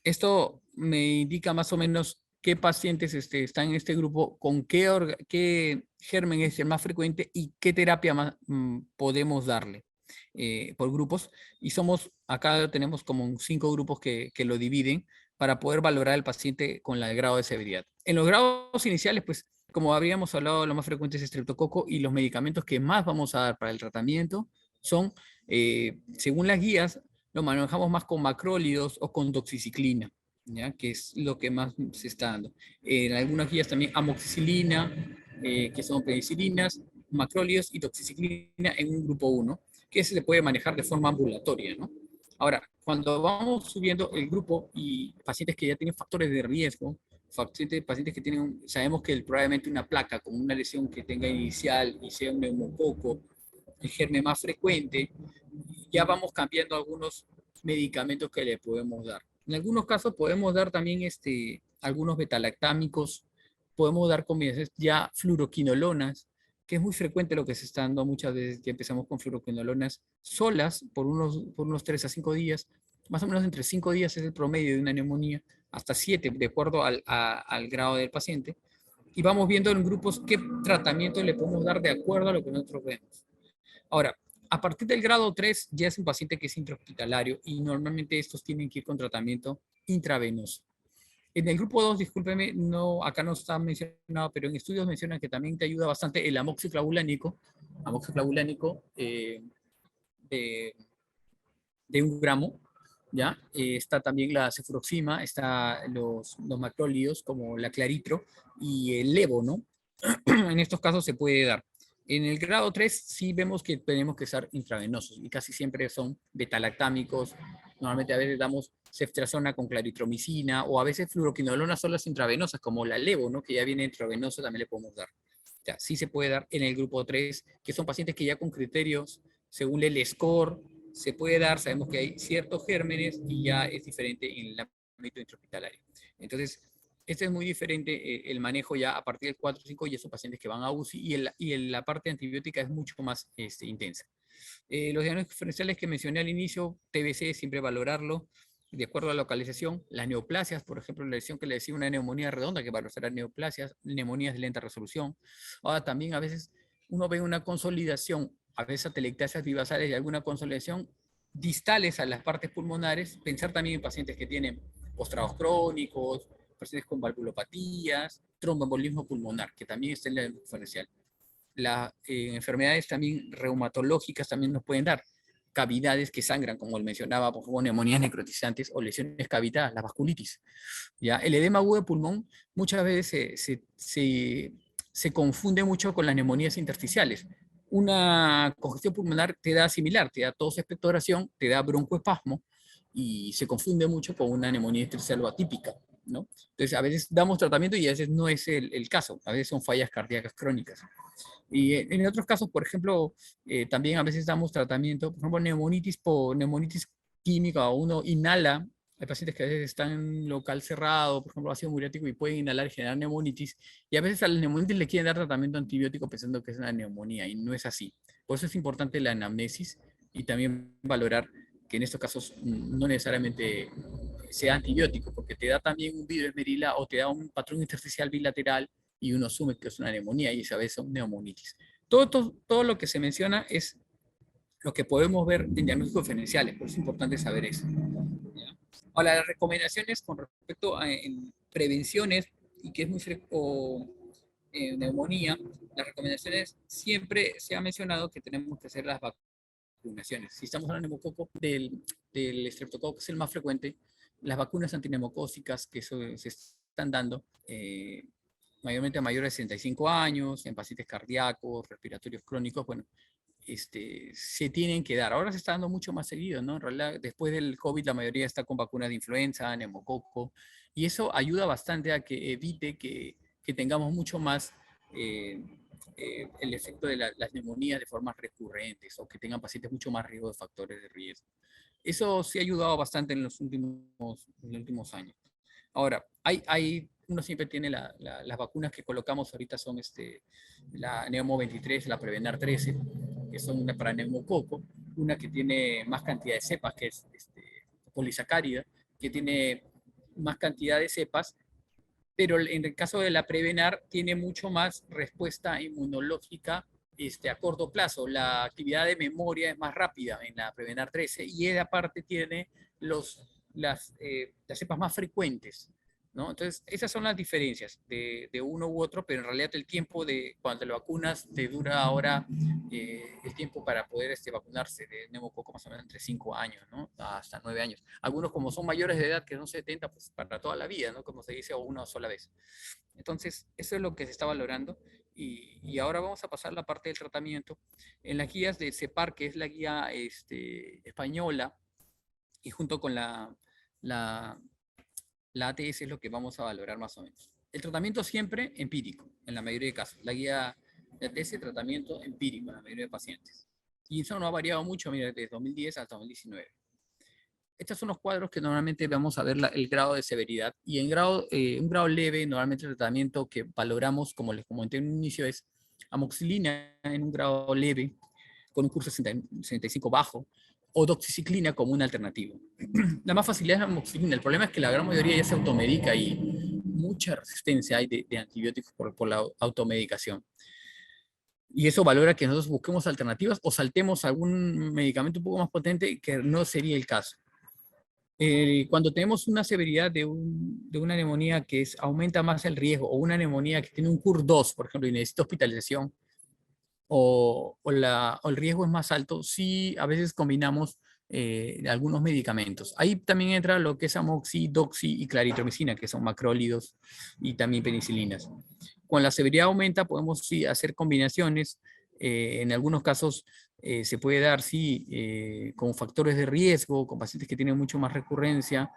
esto me indica más o menos qué pacientes están en este grupo, con qué germen es el más frecuente y qué terapia podemos darle por grupos. Y acá tenemos como 5 grupos que lo dividen para poder valorar al paciente con el grado de severidad. En los grados iniciales, pues, como habríamos hablado, lo más frecuente es estreptococo y los medicamentos que más vamos a dar para el tratamiento son, según las guías, lo manejamos más con macrólidos o con doxiciclina, ¿ya? Que es lo que más se está dando. En algunas guías también amoxicilina, que son penicilinas, macrólidos y doxiciclina en un grupo 1, que se puede manejar de forma ambulatoria, ¿no? Ahora, cuando vamos subiendo el grupo y pacientes que ya tienen factores de riesgo, pacientes que tienen, sabemos que probablemente una placa con una lesión que tenga inicial y sea un neumococo, el germen más frecuente, ya vamos cambiando algunos medicamentos que le podemos dar. En algunos casos podemos dar también algunos betalactámicos, podemos dar combinaciones ya fluoroquinolonas, que es muy frecuente lo que se está dando muchas veces, que empezamos con fluoroquinolonas solas por unos 3 a 5 días, más o menos entre 5 días es el promedio de una neumonía, hasta 7 de acuerdo al grado del paciente, y vamos viendo en grupos qué tratamiento le podemos dar de acuerdo a lo que nosotros vemos. Ahora, a partir del grado 3 ya es un paciente que es intrahospitalario y normalmente estos tienen que ir con tratamiento intravenoso. En el grupo 2, discúlpeme, no, acá no está mencionado, pero en estudios mencionan que también te ayuda bastante el amoxiclavulánico de, de 1 gramo, ¿ya? Está también la cefuroxima, está los macrólidos como la claritro y el levo, ¿no? En estos casos se puede dar. En el grado 3 sí vemos que tenemos que ser intravenosos y casi siempre son betalactámicos. Normalmente a veces damos ceftriaxona con claritromicina o a veces fluoroquinolonas solas intravenosas como la levo, ¿no? Que ya viene intravenosa, también le podemos dar. O sea, sí se puede dar en el grupo 3, que son pacientes que ya con criterios, según el score, se puede dar, sabemos que hay ciertos gérmenes y ya es diferente en el ámbito intrahospitalario. Entonces, este es muy diferente el manejo ya a partir del 4 o 5 y esos pacientes que van a UCI la parte antibiótica es mucho más intensa. Los diagnósticos diferenciales que mencioné al inicio, TBC, siempre valorarlo de acuerdo a la localización. Las neoplasias, por ejemplo, la lesión que le decía una neumonía redonda, que valorará neoplasias, neumonías de lenta resolución. Ahora también a veces uno ve una consolidación, a veces atelectasias bivasales y alguna consolidación distales a las partes pulmonares, pensar también en pacientes que tienen postrados crónicos, pacientes con valvulopatías, tromboembolismo pulmonar, que también está en la diferencial. Las enfermedades también reumatológicas también nos pueden dar cavidades que sangran, como mencionaba, por ejemplo, neumonías necrotizantes o lesiones cavitadas, la vasculitis. ¿Ya? El edema agudo de pulmón muchas veces se confunde mucho con las neumonías intersticiales. Una congestión pulmonar te da similar, te da tos, expectoración, te da broncoespasmo y se confunde mucho con una neumonía intersticial o atípica, ¿no? Entonces, a veces damos tratamiento y a veces no es el caso, a veces son fallas cardíacas crónicas. Y en otros casos, por ejemplo, también a veces damos tratamiento, por ejemplo, neumonitis química, o uno inhala, hay pacientes que a veces están en local cerrado, por ejemplo, ácido muriático y pueden inhalar y generar neumonitis, y a veces a la neumonitis le quieren dar tratamiento antibiótico pensando que es una neumonía, y no es así. Por eso es importante la anamnesis y también valorar que en estos casos no necesariamente sea antibiótico, porque te da también un virus esmerila o te da un patrón intersticial bilateral y uno asume que es una neumonía y esa vez son neumonitis. Todo lo que se menciona es lo que podemos ver en diagnósticos diferenciales, por eso es importante saber eso. ¿Ya? Ahora, las recomendaciones con respecto a en prevenciones, y que es muy frecuente, neumonía, las recomendaciones siempre se ha mencionado que tenemos que hacer las vacunaciones. Si estamos hablando de neumococo, del estreptococo, que es el más frecuente, las vacunas antineumocócicas que se están dando, mayormente a mayores de 65 años, en pacientes cardíacos, respiratorios crónicos, bueno, se tienen que dar. Ahora se está dando mucho más seguido, ¿no? En realidad, después del COVID, la mayoría está con vacunas de influenza, neumococo, y eso ayuda bastante a que evite que tengamos mucho más eh, el efecto de las neumonías de formas recurrentes o que tengan pacientes mucho más riesgo de factores de riesgo. Eso sí ha ayudado bastante en los últimos años. Ahora, uno siempre tiene las vacunas que colocamos ahorita son la Neumo 23, la Prevenar 13, que son una para neumococo, una que tiene más cantidad de cepas, que es polisacárida, que tiene más cantidad de cepas, pero en el caso de la Prevenar tiene mucho más respuesta inmunológica a corto plazo. La actividad de memoria es más rápida en la Prevenar 13 y aparte tiene las cepas más frecuentes, ¿no? Entonces, esas son las diferencias de uno u otro, pero en realidad el tiempo de cuando te lo vacunas te dura ahora el tiempo para poder vacunarse de neumococo más o menos entre 5 años, ¿no? Hasta 9 años. Algunos como son mayores de edad, que son 70, pues para toda la vida, ¿no? Como se dice, o una sola vez. Entonces, eso es lo que se está valorando. Y ahora vamos a pasar a la parte del tratamiento. En las guías de CEPAR, que es la guía española, y junto con la, la ATS es lo que vamos a valorar más o menos. El tratamiento siempre empírico, en la mayoría de casos. La guía de ATS, tratamiento empírico en la mayoría de pacientes. Y eso no ha variado mucho, mira, desde 2010 hasta 2019. estos son los cuadros que normalmente vamos a ver el grado de severidad. Y en un grado leve, normalmente el tratamiento que valoramos, como les comenté en un inicio, es amoxicilina en un grado leve, con un curso 65 bajo, o doxiciclina como una alternativa. La más facilidad es la amoxicilina. El problema es que la gran mayoría ya se automedica y mucha resistencia hay de antibióticos por la automedicación. Y eso valora que nosotros busquemos alternativas o saltemos algún medicamento un poco más potente, que no sería el caso. Cuando tenemos una severidad de una neumonía que aumenta más el riesgo, o una neumonía que tiene un CUR-2, por ejemplo, y necesita hospitalización, o el riesgo es más alto, sí a veces combinamos algunos medicamentos. Ahí también entra lo que es amoxi, doxi y claritromicina, que son macrólidos y también penicilinas. Cuando la severidad aumenta, podemos sí hacer combinaciones. En algunos casos se puede dar, sí, con factores de riesgo, con pacientes que tienen mucho más recurrencia.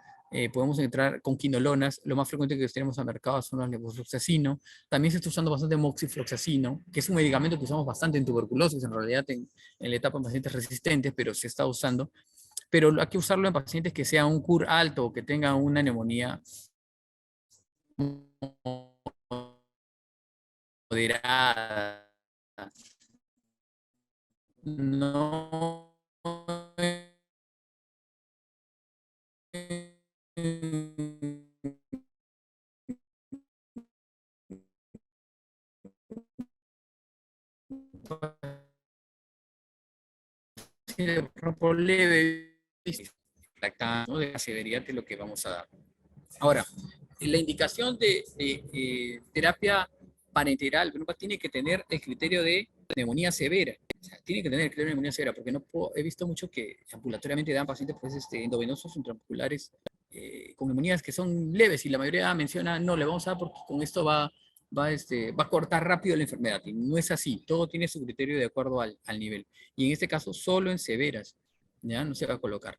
Podemos entrar con quinolonas. Lo más frecuente que tenemos al mercado son los levofloxacino. También se está usando bastante moxifloxacino, que es un medicamento que usamos bastante en tuberculosis, en realidad en la etapa de pacientes resistentes, pero se está usando. Pero hay que usarlo en pacientes que sea un CUR alto o que tengan una neumonía moderada. No por leve, ¿no? De la severidad de lo que vamos a dar. Ahora, la indicación de terapia parenteral tiene que tener el criterio de neumonía severa. O sea, tiene que tener el criterio de neumonía severa, porque no he visto mucho que ambulatoriamente dan pacientes pues, endovenosos intramusculares con neumonías que son leves, y la mayoría menciona, no, le vamos a dar porque con esto va a cortar rápido la enfermedad. Y no es así, todo tiene su criterio de acuerdo al nivel. Y en este caso, solo en severas, ¿ya? No se va a colocar.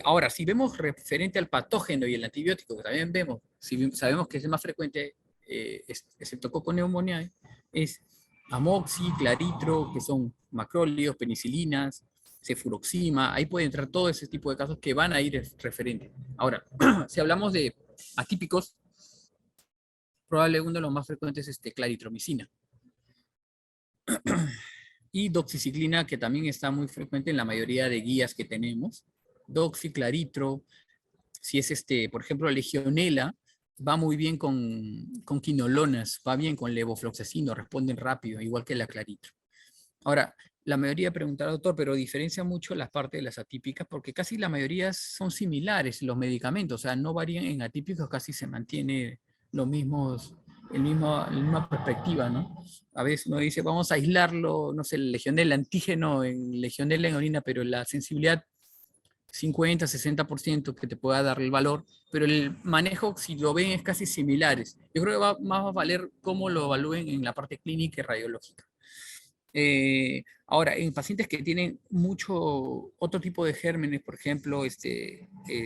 Ahora, si vemos referente al patógeno y el antibiótico, que también vemos, si sabemos que es el más frecuente, excepto coconeumonía, es amoxi, claritro, que son macrólidos, penicilinas, cefuroxima. Ahí puede entrar todo ese tipo de casos que van a ir referente. Ahora, si hablamos de atípicos, probablemente uno de los más frecuentes es claritromicina. Y doxiciclina, que también está muy frecuente en la mayoría de guías que tenemos. Doxi, claritro. Si es por ejemplo, legionela, va muy bien con quinolonas, va bien con levofloxacino, responden rápido, igual que la claritro. Ahora, la mayoría pregunta, doctor, pero diferencia mucho las partes de las atípicas, porque casi la mayoría son similares los medicamentos, o sea, no varían en atípicos, casi se mantiene los mismos, la misma perspectiva, ¿no? A veces uno dice, vamos a aislarlo, no sé, el legionela antígeno en legionela en orina, pero la sensibilidad 50, 60% que te pueda dar el valor, pero el manejo, si lo ven, es casi similares. Yo creo que más va a valer cómo lo evalúen en la parte clínica y radiológica. Ahora, en pacientes que tienen mucho otro tipo de gérmenes, por ejemplo,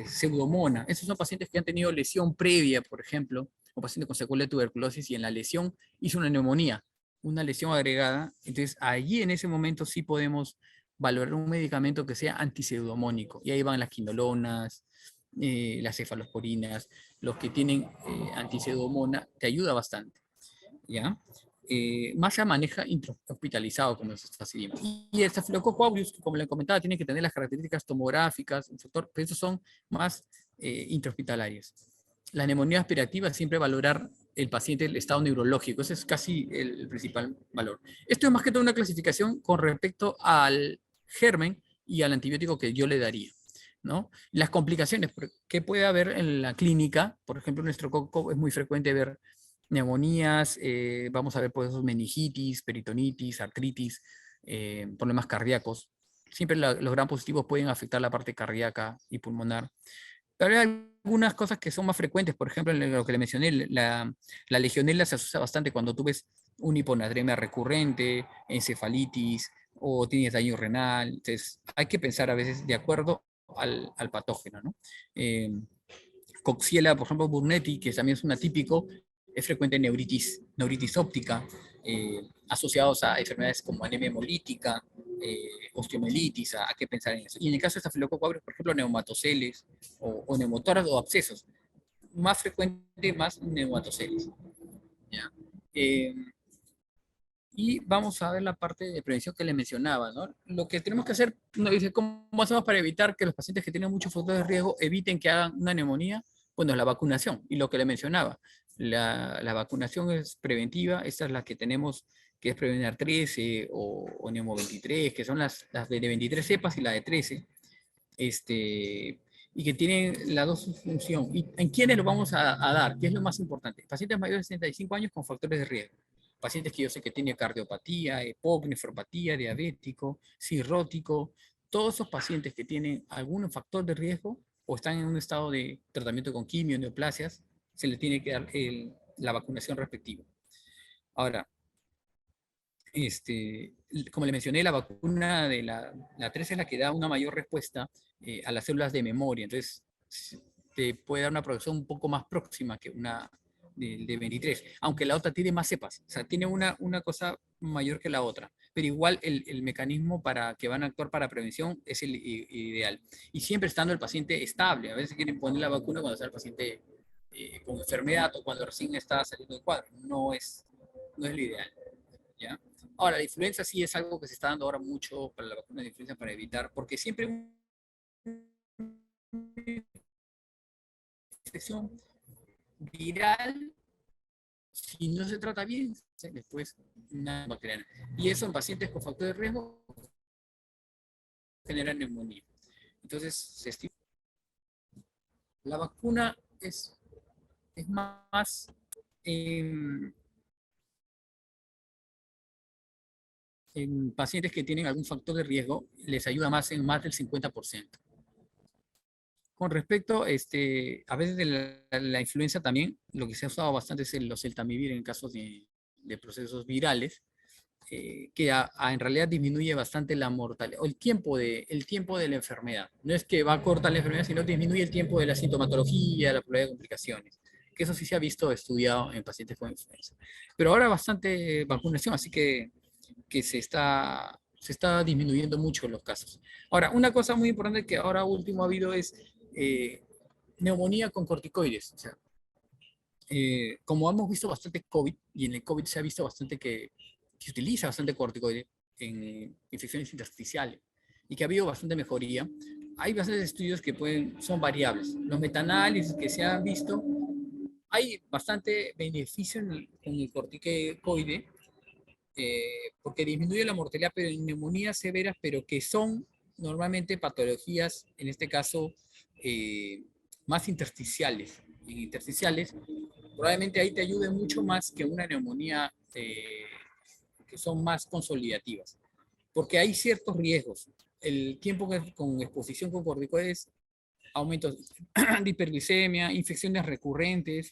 pseudomonas, esos son pacientes que han tenido lesión previa, por ejemplo, o pacientes con secuela de tuberculosis y en la lesión hizo una neumonía, una lesión agregada. Entonces, allí en ese momento sí podemos valorar un medicamento que sea antipseudomónico. Y ahí van las quinolonas, las cefalosporinas, los que tienen antipseudomona, te ayuda bastante. ¿Ya? Más se maneja intrahospitalizado como es facidima. Y el Staphylococcus aureus, que como le comentaba, tiene que tener las características tomográficas, un factor, pero esos son más intrahospitalarios. La neumonía aspirativa siempre valorar el paciente, el estado neurológico, ese es casi el principal valor. Esto es más que todo una clasificación con respecto al germen y al antibiótico que yo le daría, ¿no? Las complicaciones que puede haber en la clínica, por ejemplo, en nuestro coco es muy frecuente ver neumonías, vamos a ver pues, meningitis, peritonitis, artritis, problemas cardíacos. Siempre los gran positivos pueden afectar la parte cardíaca y pulmonar. Pero hay algunas cosas que son más frecuentes, por ejemplo, en lo que le mencioné, la legionela se asocia bastante cuando tú ves una hiponatremia recurrente, encefalitis o tienes daño renal. Entonces, hay que pensar a veces de acuerdo al patógeno, ¿no? Coxiella, por ejemplo, burnetii, que también es un atípico, es frecuente en neuritis óptica, asociados a enfermedades como anemia hemolítica, osteomielitis, hay que pensar en eso. Y en el caso de Staphylococcus aureus, por ejemplo, neumatoceles o neumotoras o abscesos. Más frecuente, más neumatoceles. ¿Ya? Eh, y vamos a ver la parte de prevención que le mencionaba, ¿no? Lo que tenemos que hacer, uno dice, ¿cómo hacemos para evitar que los pacientes que tienen muchos factores de riesgo eviten que hagan una neumonía? Bueno, la vacunación, y lo que le mencionaba, la vacunación es preventiva, esta es la que tenemos, que es Prevenar 13 o Neumo 23, que son las de 23 cepas y la de 13, y que tienen la dosis función. ¿Y en quiénes lo vamos a dar? ¿Qué es lo más importante? Pacientes mayores de 65 años con factores de riesgo. Pacientes que yo sé que tienen cardiopatía, EPOC, nefropatía, diabético, cirrótico. Todos esos pacientes que tienen algún factor de riesgo o están en un estado de tratamiento con quimio, neoplasias, se les tiene que dar la vacunación respectiva. Ahora, como le mencioné, la vacuna de la 3 es la que da una mayor respuesta a las células de memoria. Entonces, te puede dar una protección un poco más próxima que una de 23, aunque la otra tiene más cepas. O sea, tiene una cosa mayor que la otra. Pero igual el mecanismo para que van a actuar para prevención es el ideal. Y siempre estando el paciente estable. A veces quieren poner la vacuna cuando está el paciente con enfermedad o cuando recién está saliendo del cuadro. No es lo ideal. ¿Ya? Ahora, la influenza sí es algo que se está dando ahora mucho para la vacuna de influenza para evitar, porque siempre una infección viral, si no se trata bien, después una bacteriana. Y eso en pacientes con factor de riesgo genera neumonía. Entonces, se estima. La vacuna es más en pacientes que tienen algún factor de riesgo, les ayuda más en más del 50%. Con respecto, a veces de la influenza también, lo que se ha usado bastante es los celtamivir en casos de procesos virales, que en realidad disminuye bastante la mortalidad, o el tiempo de la enfermedad. No es que va a cortar la enfermedad, sino disminuye el tiempo de la sintomatología, la probabilidad de complicaciones. Que eso sí se ha visto estudiado en pacientes con influenza. Pero ahora bastante vacunación, así que se está disminuyendo mucho los casos. Ahora, una cosa muy importante que ahora último ha habido es eh, neumonía con corticoides. O sea, como hemos visto bastante COVID, y en el COVID se ha visto bastante que se utiliza bastante corticoide en infecciones intersticiales, y que ha habido bastante mejoría, hay bastantes estudios que son variables. Los metaanálisis que se han visto, hay bastante beneficio en el corticoide, porque disminuye la mortalidad, pero en neumonías severas, pero que son normalmente patologías, en este caso, más intersticiales. En intersticiales, probablemente ahí te ayude mucho más que una neumonía que son más consolidativas, porque hay ciertos riesgos. El tiempo con exposición con corticoides, aumentos de hiperglicemia, infecciones recurrentes,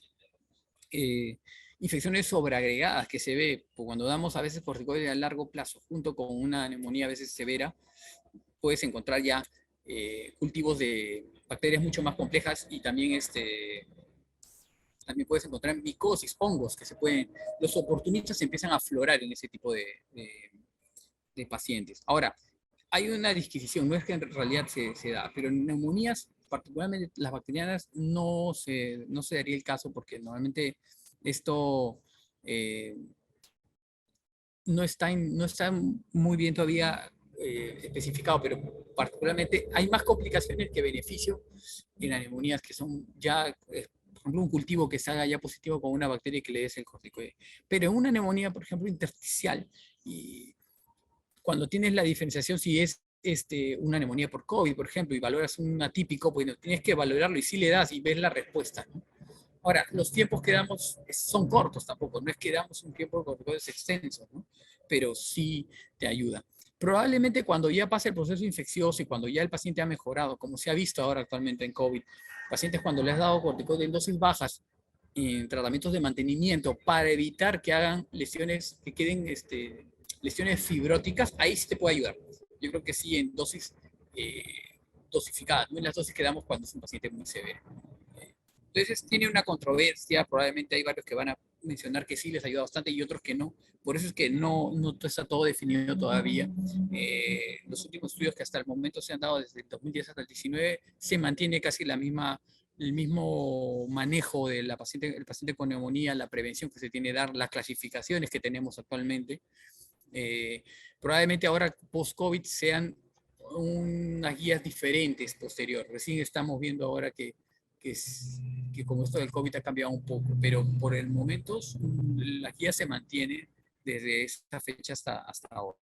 eh, infecciones sobreagregadas que se ve cuando damos a veces corticoides a largo plazo, junto con una neumonía a veces severa, puedes encontrar ya cultivos de bacterias mucho más complejas, y también puedes encontrar micosis, hongos los oportunistas empiezan a aflorar en ese tipo de pacientes. Ahora, hay una disquisición, no es que en realidad se da, pero en neumonías, particularmente las bacterianas, no se daría el caso, porque normalmente esto eh, no está muy bien todavía especificado, pero particularmente hay más complicaciones que beneficio en las neumonías, que son ya, por ejemplo, un cultivo que salga ya positivo con una bacteria que le des el corticoide. Pero en una neumonía, por ejemplo, intersticial, y cuando tienes la diferenciación, si es una neumonía por COVID, por ejemplo, y valoras un atípico, pues tienes que valorarlo, y si le das y ves la respuesta, ¿no? Ahora, los tiempos que damos son cortos tampoco, no es que damos un tiempo de corticoides extenso, ¿no? Pero sí te ayuda. Probablemente cuando ya pase el proceso infeccioso y cuando ya el paciente ha mejorado, como se ha visto ahora actualmente en COVID, pacientes cuando les has dado corticoides en dosis bajas, en tratamientos de mantenimiento para evitar que hagan lesiones, que queden lesiones fibróticas, ahí sí te puede ayudar. Yo creo que sí, en dosis eh, dosificadas, no en las dosis que cuando es un paciente muy severo. Entonces tiene una controversia, probablemente hay varios que van a mencionar que sí les ayuda bastante y otros que no. Por eso es que no está todo definido todavía. Los últimos estudios que hasta el momento se han dado desde el 2010 hasta el 19 se mantiene casi el mismo manejo de el paciente con neumonía, la prevención que se tiene que dar, las clasificaciones que tenemos actualmente. Eh, Probablemente ahora post-COVID sean unas guías diferentes posterior. Recién estamos viendo ahora que, que como esto del COVID ha cambiado un poco, pero por el momento la guía se mantiene desde esa fecha hasta ahora.